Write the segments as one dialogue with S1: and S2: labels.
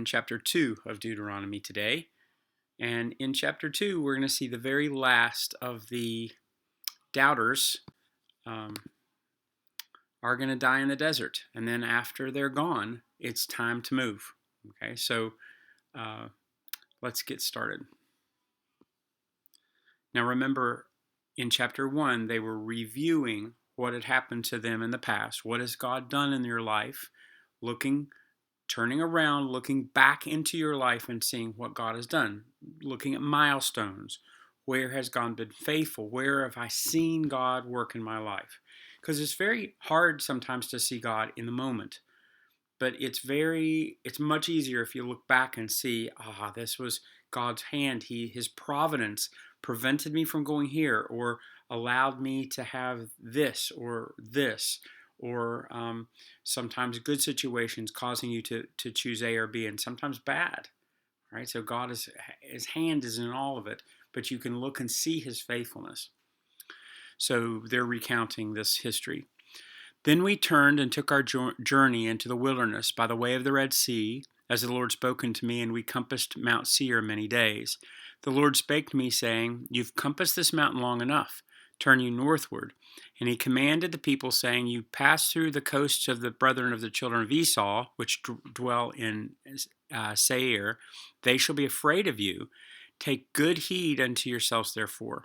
S1: In chapter 2 of Deuteronomy today. And in chapter 2, we're going to see the very last of the doubters um, are going to die in the desert. And then after they're gone, it's time to move. Okay, so let's get started. Now remember, in chapter 1, they were reviewing what had happened to them in the past. What has God done in your life? Turning around, looking back into your life and seeing what God has done, looking at milestones. Where has God been faithful? Where have I seen God work in my life? Because it's very hard sometimes to see God in the moment, but it's much easier if you look back and see, this was God's hand. His providence prevented me from going here, or allowed me to have this, or sometimes good situations causing you to choose A or B, and sometimes bad, right? So His hand is in all of it, but you can look and see His faithfulness. So they're recounting this history. Then we turned and took our journey into the wilderness by the way of the Red Sea, as the Lord spoke unto me, and we compassed Mount Seir many days. The Lord spake to me, saying, You've compassed this mountain long enough. Turn you northward. And he commanded the people, saying, You pass through the coasts of the brethren of the children of Esau, which dwell in Seir. They shall be afraid of you. Take good heed unto yourselves, therefore.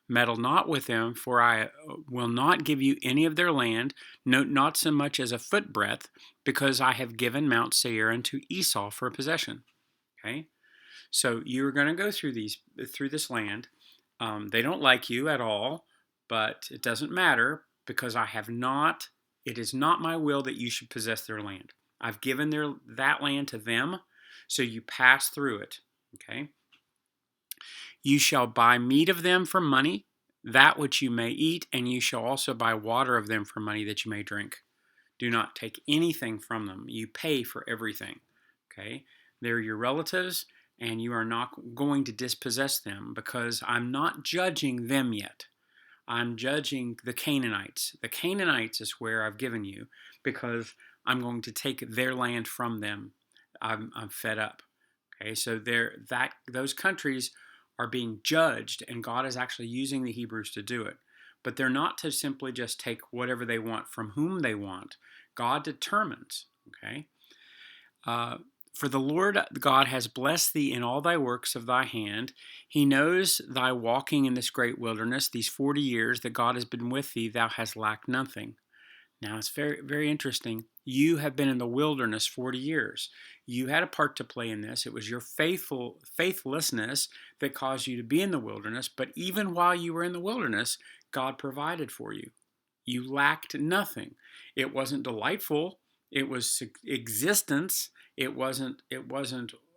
S1: Meddle not with them, for I will not give you any of their land, not so much as a footbreadth, because I have given Mount Seir unto Esau for a possession. Okay, so you're going to go through this land. They don't like you at all, but it doesn't matter, because it is not my will that you should possess their land. I've given that land to them, so you pass through it. Okay. You shall buy meat of them for money, that which you may eat, and you shall also buy water of them for money that you may drink. Do not take anything from them. You pay for everything. Okay? They're your relatives, and you are not going to dispossess them, because I'm not judging them yet. I'm judging the Canaanites. The Canaanites is where I've given you, because I'm going to take their land from them. I'm fed up. Okay, so those countries are being judged, and God is actually using the Hebrews to do it. But they're not to simply just take whatever they want from whom they want. God determines. Okay. For the Lord God has blessed thee in all thy works of thy hand. He knows thy walking in this great wilderness, these 40 years that God has been with thee, thou hast lacked nothing. Now it's very, very interesting. You have been in the wilderness 40 years. You had a part to play in this. It was your faithlessness that caused you to be in the wilderness. But even while you were in the wilderness, God provided for you. You lacked nothing. It wasn't delightful. It was existence. It wasn't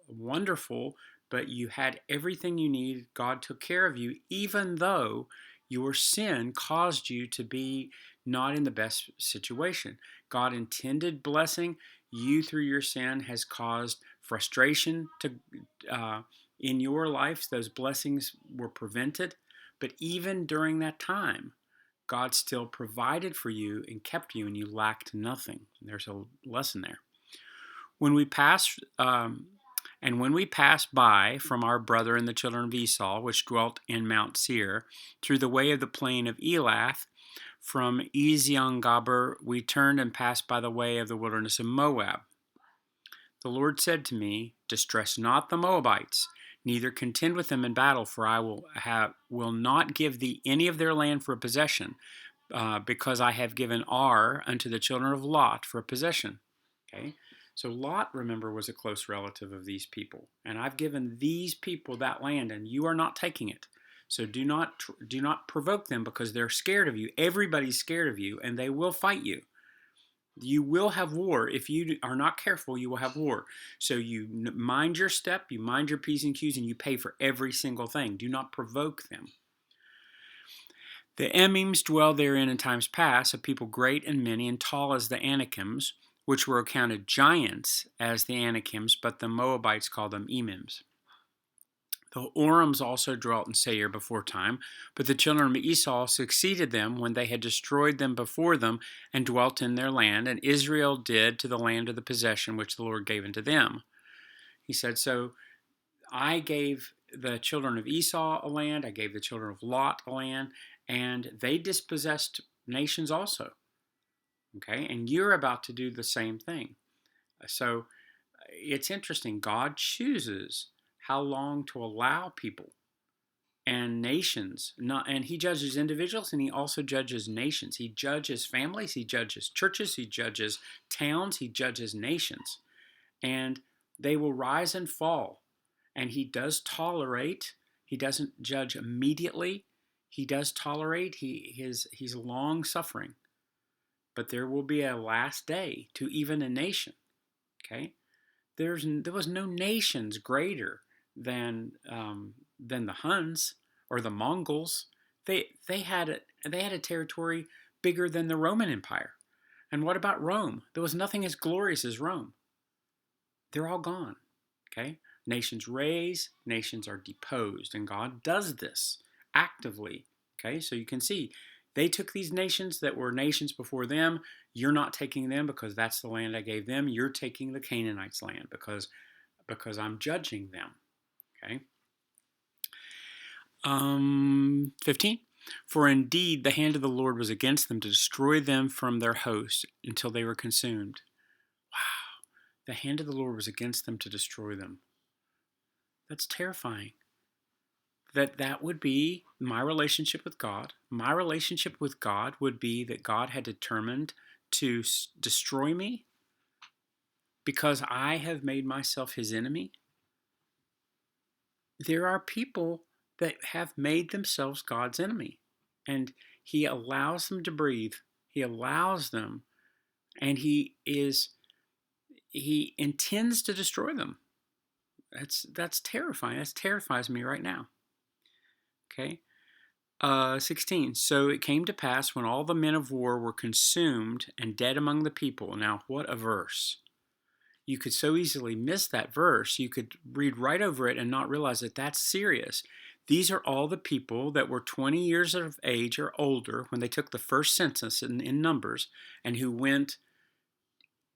S1: wonderful, but you had everything you needed. God took care of you, even though your sin caused you to be not in the best situation. God intended blessing. You, through your sin, has caused frustration in your life. Those blessings were prevented. But even during that time, God still provided for you and kept you, and you lacked nothing. There's a lesson there. When we passed by from our brethren the children of Esau, which dwelt in Mount Seir, through the way of the plain of Elath, from Eziongaber we turned and passed by the way of the wilderness of Moab. The Lord said to me, Distress not the Moabites, neither contend with them in battle, for I will not give thee any of their land for a possession, because I have given Ar unto the children of Lot for a possession. Okay, so Lot, remember, was a close relative of these people, and I've given these people that land, and you are not taking it. So do not provoke them, because they're scared of you. Everybody's scared of you, and they will fight you. You will have war. If you are not careful, you will have war. So you mind your step, you mind your P's and Q's, and you pay for every single thing. Do not provoke them. The Emims dwell therein in times past, a people great and many and tall as the Anakims, which were accounted giants as the Anakims, but the Moabites called them Emims. The Orims also dwelt in Seir before time, but the children of Esau succeeded them when they had destroyed them before them and dwelt in their land, and Israel did to the land of the possession which the Lord gave unto them. He said, so I gave the children of Esau a land, I gave the children of Lot a land, and they dispossessed nations also. Okay, and you're about to do the same thing. So it's interesting. God chooses how long to allow people and nations, not, and he judges individuals, and he also judges nations. He judges families, he judges churches, he judges towns, he judges nations, and they will rise and fall. And he does tolerate. He doesn't judge immediately. He does tolerate. He's long suffering, but there will be a last day to even a nation. Okay, there was no nations greater than the Huns or the Mongols. They had a territory bigger than the Roman Empire. And what about Rome? There was nothing as glorious as Rome. They're all gone. Okay? Nations raise, nations are deposed, and God does this actively. Okay? So you can see they took these nations that were nations before them. You're not taking them because that's the land I gave them. You're taking the Canaanites' land because I'm judging them. Okay? 15. For indeed the hand of the Lord was against them to destroy them from their host until they were consumed. Wow. The hand of the Lord was against them to destroy them. That's terrifying. That would be my relationship with God. My relationship with God would be that God had determined to destroy me because I have made myself his enemy. There are people that have made themselves God's enemy, and he allows them to breathe. He allows them, and he intends to destroy them. That's terrifying. That terrifies me right now. Okay. 16. So it came to pass when all the men of war were consumed and dead among the people. Now, what a verse. You could so easily miss that verse. You could read right over it and not realize that that's serious. These are all the people that were 20 years of age or older when they took the first census in Numbers, and who went,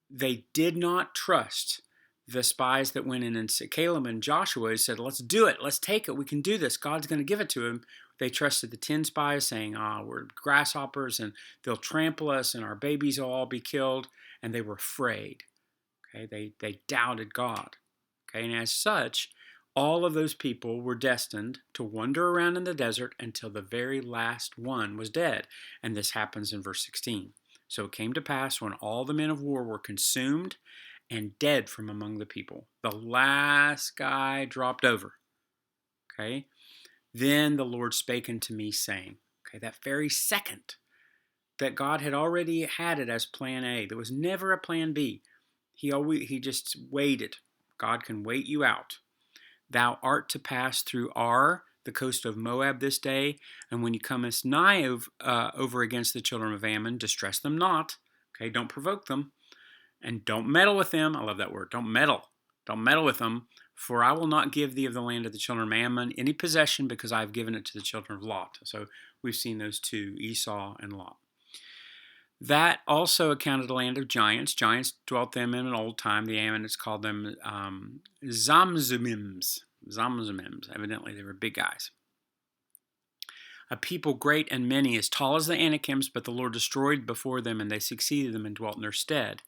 S1: they did not trust the spies that went in, and Caleb and Joshua said, let's do it, let's take it, we can do this, God's going to give it to him. They trusted the 10 spies saying, we're grasshoppers and they'll trample us and our babies will all be killed, and they were afraid. Okay, they doubted God. Okay, and as such, all of those people were destined to wander around in the desert until the very last one was dead. And this happens in verse 16. So it came to pass when all the men of war were consumed and dead from among the people. The last guy dropped over. Okay, then the Lord spake unto me, saying, okay, that very second that God had already had it as plan A. There was never a plan B. He just waited. God can wait you out. Thou art to pass through Ar, the coast of Moab, this day, and when you comest nigh over against the children of Ammon, distress them not. Okay, don't provoke them, and don't meddle with them. I love that word. Don't meddle. Don't meddle with them, for I will not give thee of the land of the children of Ammon any possession, because I have given it to the children of Lot. So we've seen those two, Esau and Lot. That also accounted a land of giants. Giants dwelt them in an old time. The Ammonites called them Zamzumims. Zamzumims. Evidently, they were big guys. A people great and many, as tall as the Anakims, but the Lord destroyed before them, and they succeeded them and dwelt in their stead.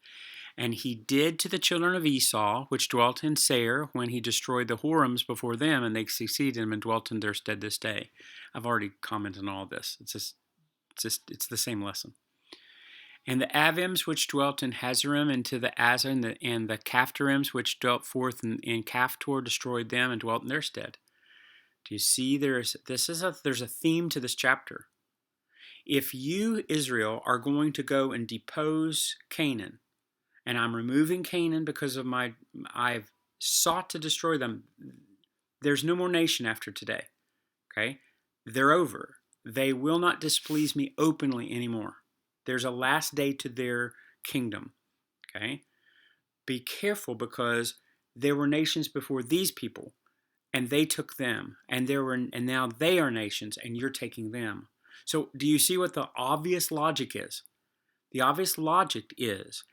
S1: And he did to the children of Esau, which dwelt in Seir, when he destroyed the Horims before them, and they succeeded them and dwelt in their stead this day. I've already commented on all this. It's the same lesson. And the Avims which dwelt in Hazarim, and to the Azar, and the Caphtorims which dwelt forth in Caphtor, destroyed them and dwelt in their stead. Do you see there's a theme to this chapter? If you, Israel, are going to go and depose Canaan, and I'm removing Canaan because of I've sought to destroy them, there's no more nation after today. Okay? They're over. They will not displease me openly anymore. There's a last day to their kingdom. Okay? Be careful, because there were nations before these people, and they took them, and now they are nations, and you're taking them. So do you see what the obvious logic is? The obvious logic is,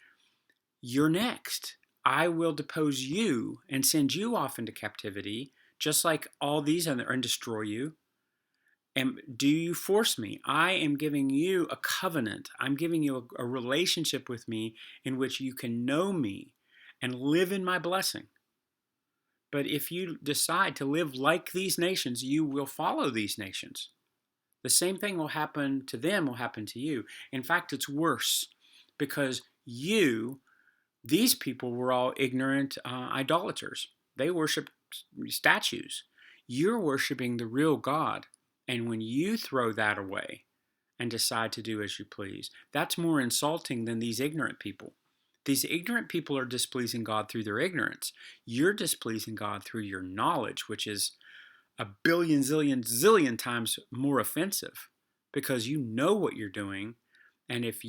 S1: you're next. I will depose you and send you off into captivity, just like all these other, and destroy you. And do you force me? I am giving you a covenant. I'm giving you a relationship with me in which you can know me and live in my blessing. But if you decide to live like these nations, you will follow these nations. The same thing will happen to them, will happen to you. In fact, it's worse because these people were all ignorant idolaters. They worshiped statues. You're worshiping the real God. And when you throw that away and decide to do as you please, that's more insulting than these ignorant people. These ignorant people are displeasing God through their ignorance. You're displeasing God through your knowledge, which is a billion, zillion, zillion times more offensive because you know what you're doing. And if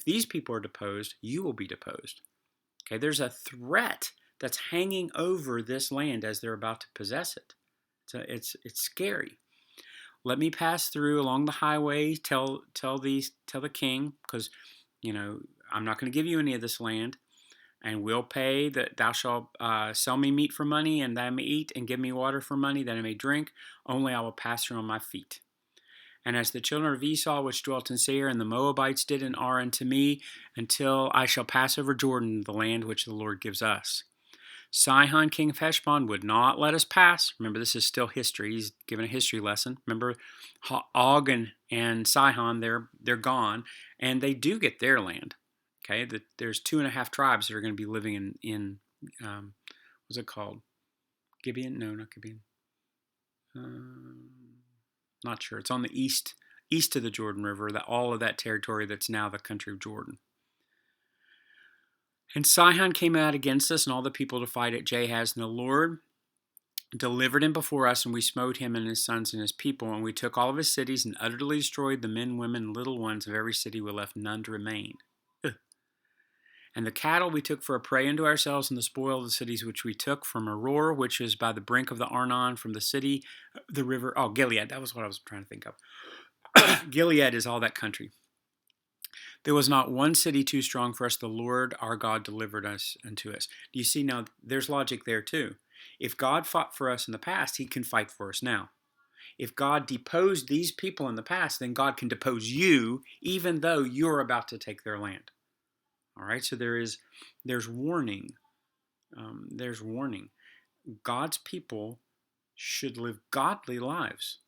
S1: these people are deposed, you will be deposed. Okay, there's a threat that's hanging over this land as they're about to possess it. So it's scary. Let me pass through along the highway. Tell the king, because I'm not going to give you any of this land, and will pay that thou shalt sell me meat for money, and that I may eat, and give me water for money, that I may drink. Only I will pass through on my feet. And as the children of Esau, which dwelt in Seir, and the Moabites did and are unto me, until I shall pass over Jordan, the land which the Lord gives us. Sihon, king of Heshbon, would not let us pass. Remember, this is still history. He's given a history lesson. Remember, Og and Sihon, they're gone, and they do get their land. Okay, there's 2.5 tribes that are going to be living in what's it called? Gibeon? No, not Gibeon. Not sure. It's on the east of the Jordan River, all of that territory that's now the country of Jordan. And Sihon came out against us and all the people to fight at Jahaz, and the Lord delivered him before us, and we smote him and his sons and his people, and we took all of his cities and utterly destroyed the men, women, and little ones of every city. We left none to remain. And the cattle we took for a prey unto ourselves, and the spoil of the cities which we took from Aroer, which is by the brink of the Arnon, from the city, the river. Oh, Gilead. That was what I was trying to think of. Gilead is all that country. There was not one city too strong for us. The Lord our God delivered us unto us. Do you see now? There's logic there too. If God fought for us in the past, he can fight for us now. If God deposed these people in the past, then God can depose you, even though you're about to take their land. All right, so there's warning. There's warning. God's people should live godly lives.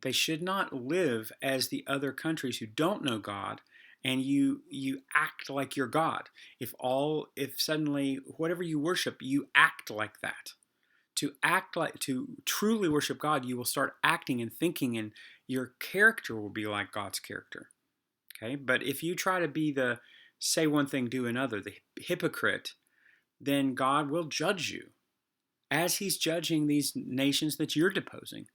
S1: They should not live as the other countries who don't know God, and you act like you're God. If suddenly whatever you worship, you act like that. To truly worship God, you will start acting and thinking, and your character will be like God's character. Okay, but if you try to be the say one thing, do another, the hypocrite, then God will judge you as he's judging these nations that you're deposing.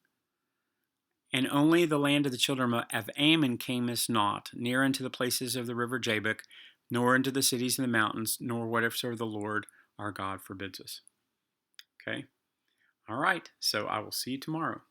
S1: And only the land of the children of Ammon camest not, near unto the places of the river Jabbok, nor into the cities of the mountains, nor whatever the Lord our God forbids us. Okay? All right, so I will see you tomorrow.